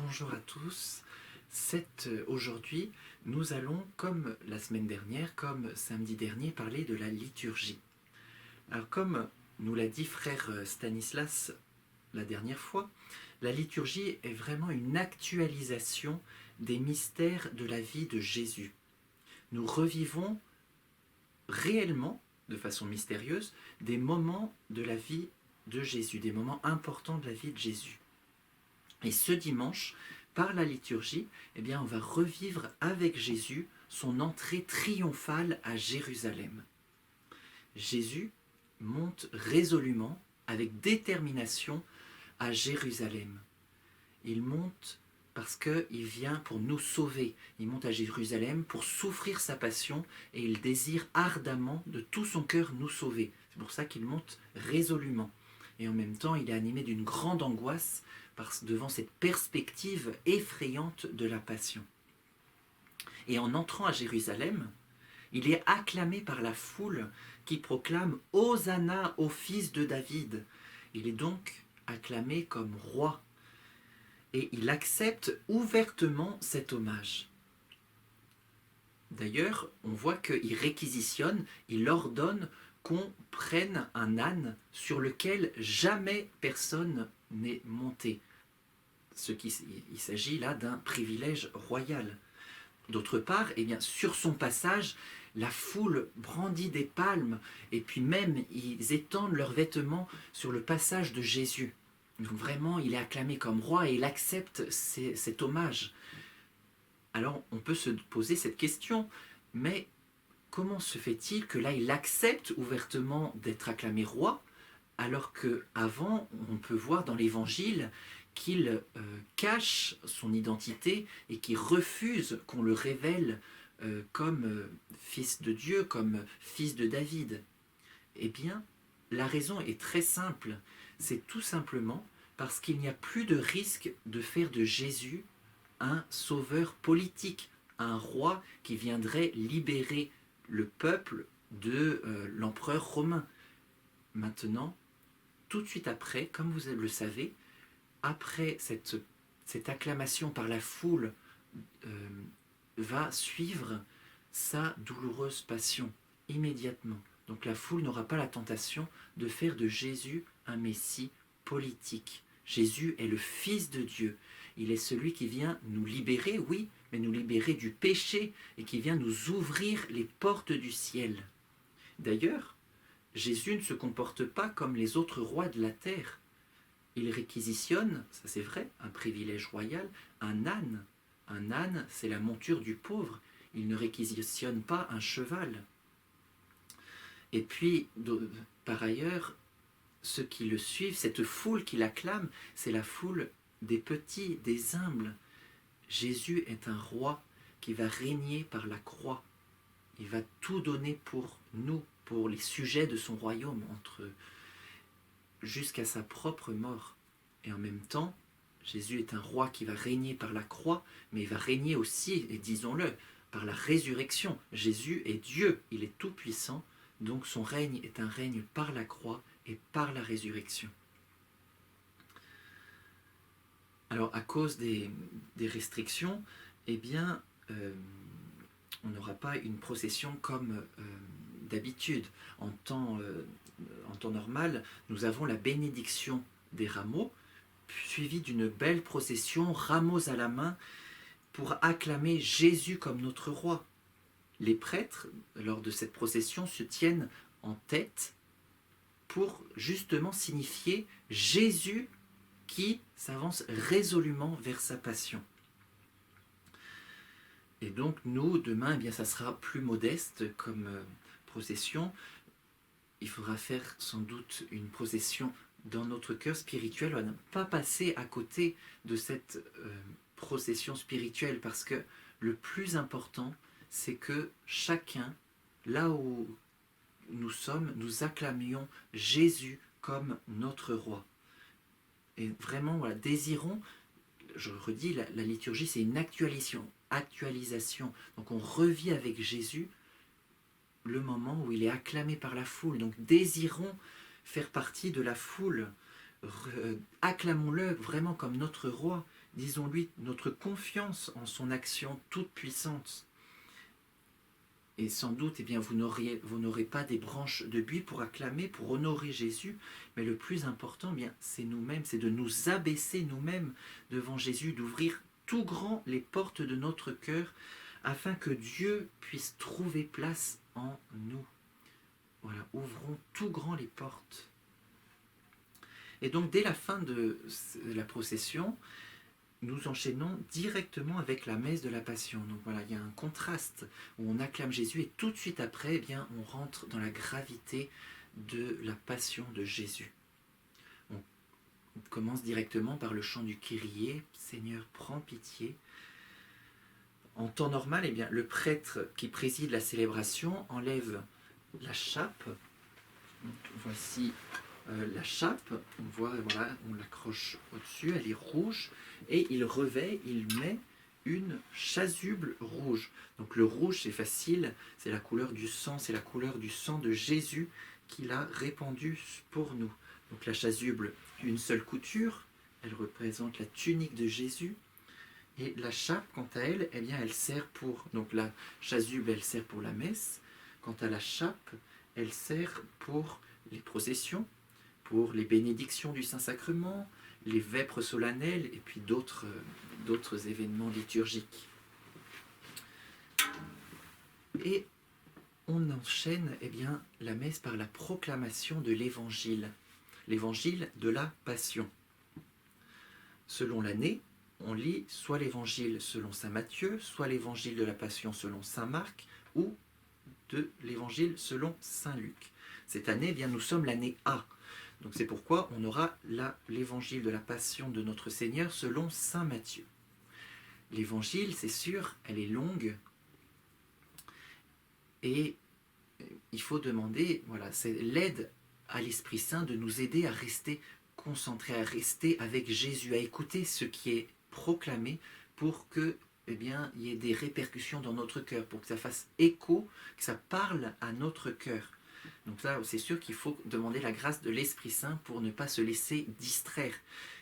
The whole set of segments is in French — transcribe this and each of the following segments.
Bonjour à tous. Aujourd'hui, nous allons, comme la semaine dernière, comme samedi dernier, parler de la liturgie. Alors, comme nous l'a dit frère Stanislas la dernière fois, la liturgie est vraiment une actualisation des mystères de la vie de Jésus. Nous revivons réellement, de façon mystérieuse, des moments de la vie de Jésus, des moments importants de la vie de Jésus. Et ce dimanche, par la liturgie, on va revivre avec Jésus son entrée triomphale à Jérusalem. Jésus monte résolument, avec détermination, à Jérusalem. Il monte parce qu'il vient pour nous sauver. Il monte à Jérusalem pour souffrir sa passion et il désire ardemment de tout son cœur nous sauver. C'est pour ça qu'il monte résolument. Et en même temps, il est animé d'une grande angoisse devant cette perspective effrayante de la passion. Et en entrant à Jérusalem, il est acclamé par la foule qui proclame « Hosanna au fils de David ». Il est donc acclamé comme roi. Et il accepte ouvertement cet hommage. D'ailleurs, on voit qu'il réquisitionne, il ordonne qu'on prenne un âne sur lequel jamais personne n'est monté. Il s'agit là d'un privilège royal. D'autre part, sur son passage, la foule brandit des palmes et puis même ils étendent leurs vêtements sur le passage de Jésus. Donc vraiment, il est acclamé comme roi et il accepte cet hommage. Alors, on peut se poser cette question, mais comment se fait-il que là, il accepte ouvertement d'être acclamé roi, alors qu'avant, on peut voir dans l'Évangile qu'il cache son identité et qu'il refuse qu'on le révèle comme fils de Dieu, comme fils de David? Eh bien, la raison est très simple. C'est tout simplement parce qu'il n'y a plus de risque de faire de Jésus un sauveur politique, un roi qui viendrait libérer le peuple de l'empereur romain. Maintenant, tout de suite après, comme vous le savez, après cette acclamation par la foule, va suivre sa douloureuse passion, immédiatement. Donc la foule n'aura pas la tentation de faire de Jésus un messie politique. Jésus est le Fils de Dieu. Il est celui qui vient nous libérer, oui, mais nous libérer du péché et qui vient nous ouvrir les portes du ciel. D'ailleurs, Jésus ne se comporte pas comme les autres rois de la terre. Il réquisitionne, ça c'est vrai, un privilège royal, un âne. Un âne, c'est la monture du pauvre. Il ne réquisitionne pas un cheval. Et puis, par ailleurs, ceux qui le suivent, cette foule qui l'acclame, c'est la foule des petits, des humbles. Jésus est un roi qui va régner par la croix. Il va tout donner pour nous, pour les sujets de son royaume, jusqu'à sa propre mort. Et en même temps, Jésus est un roi qui va régner par la croix, mais il va régner aussi, et disons-le, par la résurrection. Jésus est Dieu, il est tout-puissant, donc son règne est un règne par la croix et par la résurrection. Alors, à cause des restrictions, on n'aura pas une procession comme d'habitude. En temps normal, nous avons la bénédiction des rameaux, suivie d'une belle procession, rameaux à la main, pour acclamer Jésus comme notre roi. Les prêtres, lors de cette procession, se tiennent en tête pour justement signifier Jésus qui s'avance résolument vers sa passion. Et donc nous, demain, ça sera plus modeste comme procession. Il faudra faire sans doute une procession dans notre cœur spirituel. On va ne pas passer à côté de cette procession spirituelle, parce que le plus important, c'est que chacun, là où nous sommes, nous acclamions Jésus comme notre roi. Et vraiment, désirons, je redis, la liturgie, c'est une actualisation. Donc on revit avec Jésus le moment où il est acclamé par la foule. Donc désirons faire partie de la foule. Acclamons-le vraiment comme notre roi. disons-lui notre confiance en son action toute puissante. Et sans doute, eh bien, vous n'aurez pas des branches de buis pour acclamer, pour honorer Jésus, mais le plus important, eh bien, c'est nous-mêmes, c'est de nous abaisser nous-mêmes devant Jésus, d'ouvrir tout grand les portes de notre cœur, afin que Dieu puisse trouver place en nous. Voilà, ouvrons tout grand les portes. Et donc, dès la fin de la procession, nous enchaînons directement avec la messe de la Passion. Donc voilà, il y a un contraste où on acclame Jésus et tout de suite après, eh bien, on rentre dans la gravité de la Passion de Jésus. On commence directement par le chant du Kyrie, Seigneur, prends pitié. En temps normal, eh bien, le prêtre qui préside la célébration enlève la chape. Donc, voici la chape, on voit, voilà, on l'accroche au-dessus, elle est rouge, et il revêt, il met une chasuble rouge. Donc le rouge, c'est facile, c'est la couleur du sang, c'est la couleur du sang de Jésus qu'il a répandu pour nous. Donc la chasuble, une seule couture, elle représente la tunique de Jésus, et la chape, quant à elle, eh bien, elle sert pour, donc la chasuble, elle sert pour la messe, quant à la chape, elle sert pour les processions, pour les bénédictions du Saint-Sacrement, les vêpres solennelles et puis d'autres événements liturgiques. Et on enchaîne bien, la messe par la proclamation de l'Évangile, l'Évangile de la Passion. Selon l'année, on lit soit l'Évangile selon saint Matthieu, soit l'Évangile de la Passion selon saint Marc, ou de l'Évangile selon saint Luc. Cette année, eh bien, nous sommes l'année A. Donc c'est pourquoi on aura l'évangile de la Passion de notre Seigneur selon saint Matthieu. L'évangile, c'est sûr, elle est longue et il faut demander, voilà, c'est l'aide à l'Esprit Saint de nous aider à rester concentrés, à rester avec Jésus, à écouter ce qui est proclamé pour que, eh bien, il y ait des répercussions dans notre cœur, pour que ça fasse écho, que ça parle à notre cœur. Donc là, c'est sûr qu'il faut demander la grâce de l'Esprit Saint pour ne pas se laisser distraire.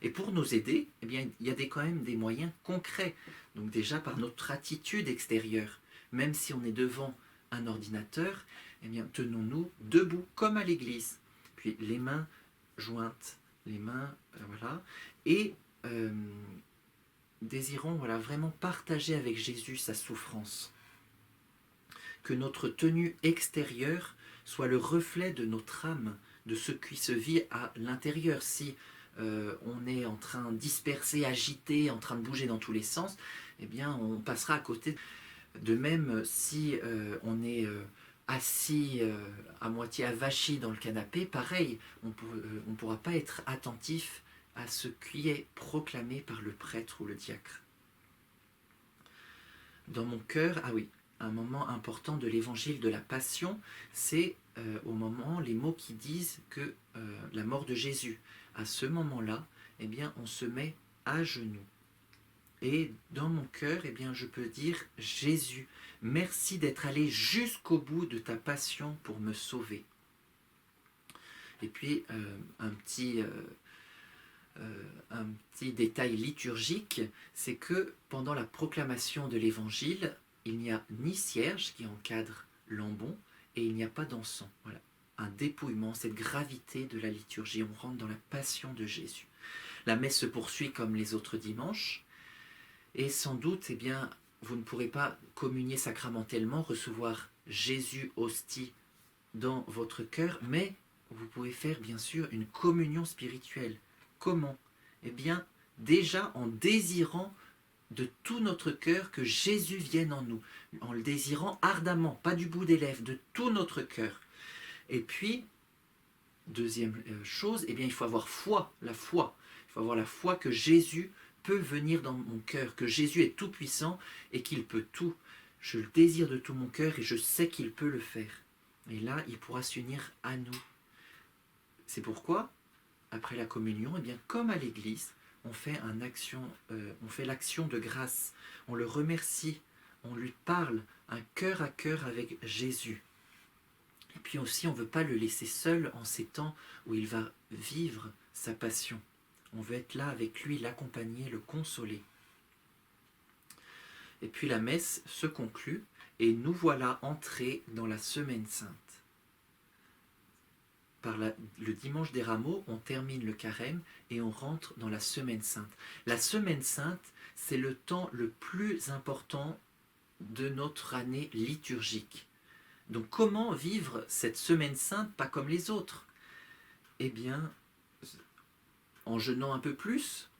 Et pour nous aider, eh bien, il y a quand même des moyens concrets. Donc déjà par notre attitude extérieure. Même si on est devant un ordinateur, eh bien, tenons-nous debout comme à l'église. Puis les mains jointes, les mains, voilà. Et désirons, voilà, vraiment partager avec Jésus sa souffrance. Que notre tenue extérieure soit le reflet de notre âme, de ce qui se vit à l'intérieur. Si on est en train de disperser, agité, en train de bouger dans tous les sens, eh bien on passera à côté. De même, si on est assis à moitié avachi dans le canapé, pareil, on ne pourra pas être attentif à ce qui est proclamé par le prêtre ou le diacre. Dans mon cœur, ah oui, un moment important de l'évangile de la Passion, c'est au moment, les mots qui disent que la mort de Jésus. À ce moment-là, eh bien, on se met à genoux. Et dans mon cœur, eh bien, je peux dire, Jésus, merci d'être allé jusqu'au bout de ta passion pour me sauver. Et puis, un petit détail liturgique, c'est que pendant la proclamation de l'évangile, il n'y a ni cierge qui encadre l'ambon et il n'y a pas d'encens. Voilà, un dépouillement, cette gravité de la liturgie. On rentre dans la passion de Jésus. La messe se poursuit comme les autres dimanches et sans doute, eh bien, vous ne pourrez pas communier sacramentellement, recevoir Jésus hostie dans votre cœur, mais vous pouvez faire bien sûr une communion spirituelle. Comment? Eh bien, déjà en désirant de tout notre cœur que Jésus vienne en nous, en le désirant ardemment, pas du bout des lèvres, de tout notre cœur. Et puis, deuxième chose, eh bien, il faut avoir foi, la foi. Il faut avoir la foi que Jésus peut venir dans mon cœur, que Jésus est tout puissant et qu'il peut tout. Je le désire de tout mon cœur et je sais qu'il peut le faire. Et là, il pourra s'unir à nous. C'est pourquoi, après la communion, eh bien, comme à l'église, on fait l'action de grâce. On le remercie, on lui parle un cœur à cœur avec Jésus. Et puis aussi, on ne veut pas le laisser seul en ces temps où il va vivre sa passion. On veut être là avec lui, l'accompagner, le consoler. Et puis la messe se conclut et nous voilà entrés dans la Semaine Sainte. Le dimanche des Rameaux, on termine le carême et on rentre dans la Semaine Sainte. La Semaine Sainte, c'est le temps le plus important de notre année liturgique. Donc comment vivre cette Semaine Sainte pas comme les autres? Eh bien, en jeûnant un peu plus,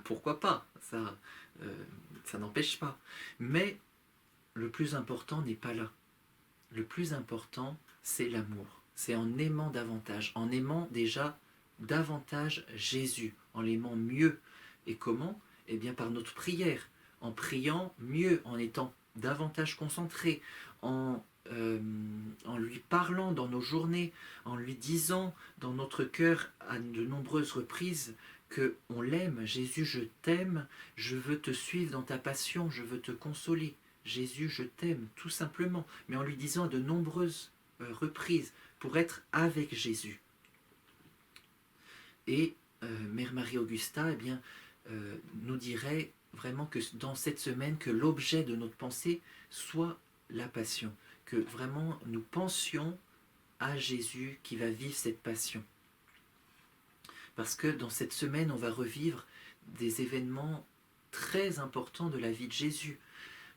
pourquoi pas, ça n'empêche pas. Mais le plus important n'est pas là. Le plus important, c'est l'amour. C'est en aimant davantage, en aimant déjà davantage Jésus, en l'aimant mieux. Et comment? Eh bien par notre prière, en priant mieux, en étant davantage concentré, en lui parlant dans nos journées, en lui disant dans notre cœur à de nombreuses reprises qu'on l'aime. Jésus, je t'aime, je veux te suivre dans ta passion, je veux te consoler. Jésus, je t'aime, tout simplement, mais en lui disant à de nombreuses reprises pour être avec Jésus. Et Mère Marie-Augusta nous dirait vraiment que dans cette semaine, que l'objet de notre pensée soit la passion, que vraiment nous pensions à Jésus qui va vivre cette passion. Parce que dans cette semaine, on va revivre des événements très importants de la vie de Jésus.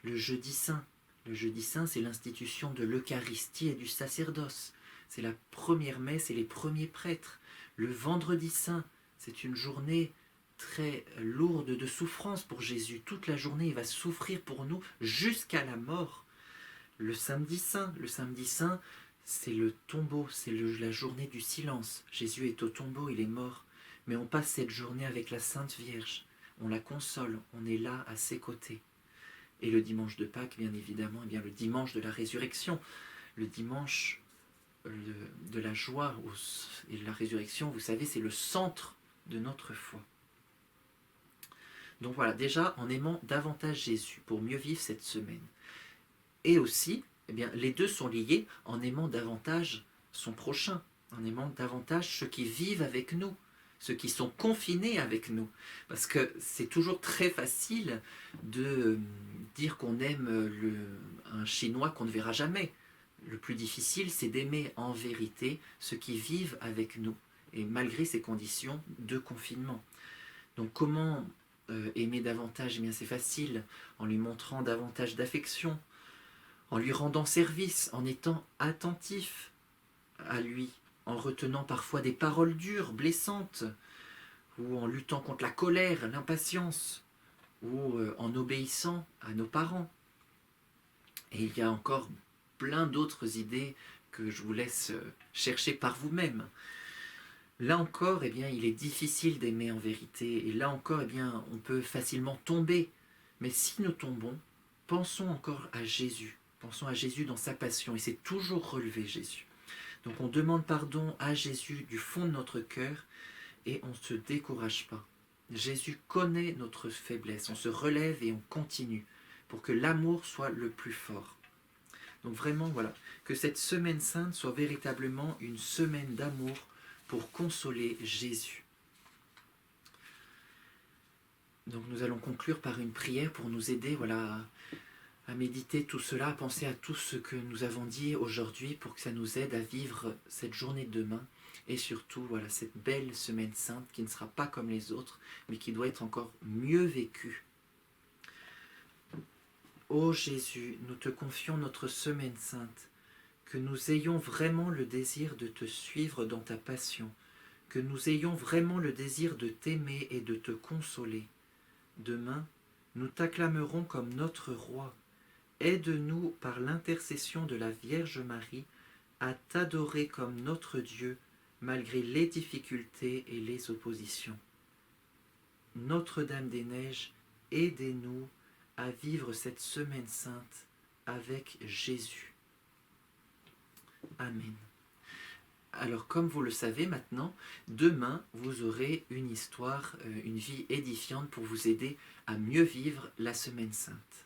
Le jeudi saint. Le jeudi saint, c'est l'institution de l'Eucharistie et du sacerdoce. C'est la première messe et les premiers prêtres. Le vendredi saint, c'est une journée très lourde de souffrance pour Jésus. Toute la journée, il va souffrir pour nous jusqu'à la mort. Le samedi saint, c'est le tombeau, c'est la journée du silence. Jésus est au tombeau, il est mort. Mais on passe cette journée avec la Sainte Vierge. On la console, on est là à ses côtés. Et le dimanche de Pâques, bien évidemment, le dimanche de la résurrection, le dimanche de la joie et de la résurrection, vous savez, c'est le centre de notre foi. Donc voilà, déjà en aimant davantage Jésus pour mieux vivre cette semaine. Et aussi, les deux sont liés en aimant davantage son prochain, en aimant davantage ceux qui vivent avec nous, ceux qui sont confinés avec nous. Parce que c'est toujours très facile de dire qu'on aime un Chinois qu'on ne verra jamais. Le plus difficile, c'est d'aimer en vérité ceux qui vivent avec nous, et malgré ces conditions de confinement. Donc comment aimer davantage? C'est facile, en lui montrant davantage d'affection, en lui rendant service, en étant attentif à lui, en retenant parfois des paroles dures, blessantes, ou en luttant contre la colère, l'impatience, ou en obéissant à nos parents. Et il y a encore plein d'autres idées que je vous laisse chercher par vous-même. Là encore, il est difficile d'aimer en vérité, et là encore, on peut facilement tomber. Mais si nous tombons, pensons encore à Jésus. Pensons à Jésus dans sa passion, et c'est toujours relevé Jésus. Donc on demande pardon à Jésus du fond de notre cœur, et on ne se décourage pas. Jésus connaît notre faiblesse, on se relève et on continue, pour que l'amour soit le plus fort. Donc vraiment, voilà, que cette semaine sainte soit véritablement une semaine d'amour pour consoler Jésus. Donc nous allons conclure par une prière pour nous aider, à méditer tout cela, à penser à tout ce que nous avons dit aujourd'hui pour que ça nous aide à vivre cette journée de demain et surtout cette belle semaine sainte qui ne sera pas comme les autres mais qui doit être encore mieux vécue. Ô Jésus, nous te confions notre semaine sainte, que nous ayons vraiment le désir de te suivre dans ta passion, que nous ayons vraiment le désir de t'aimer et de te consoler. Demain, nous t'acclamerons comme notre roi. Aide-nous par l'intercession de la Vierge Marie à t'adorer comme notre Dieu malgré les difficultés et les oppositions. Notre-Dame des Neiges, aidez-nous à vivre cette semaine sainte avec Jésus. Amen. Alors comme vous le savez maintenant, demain vous aurez une histoire, une vie édifiante pour vous aider à mieux vivre la semaine sainte.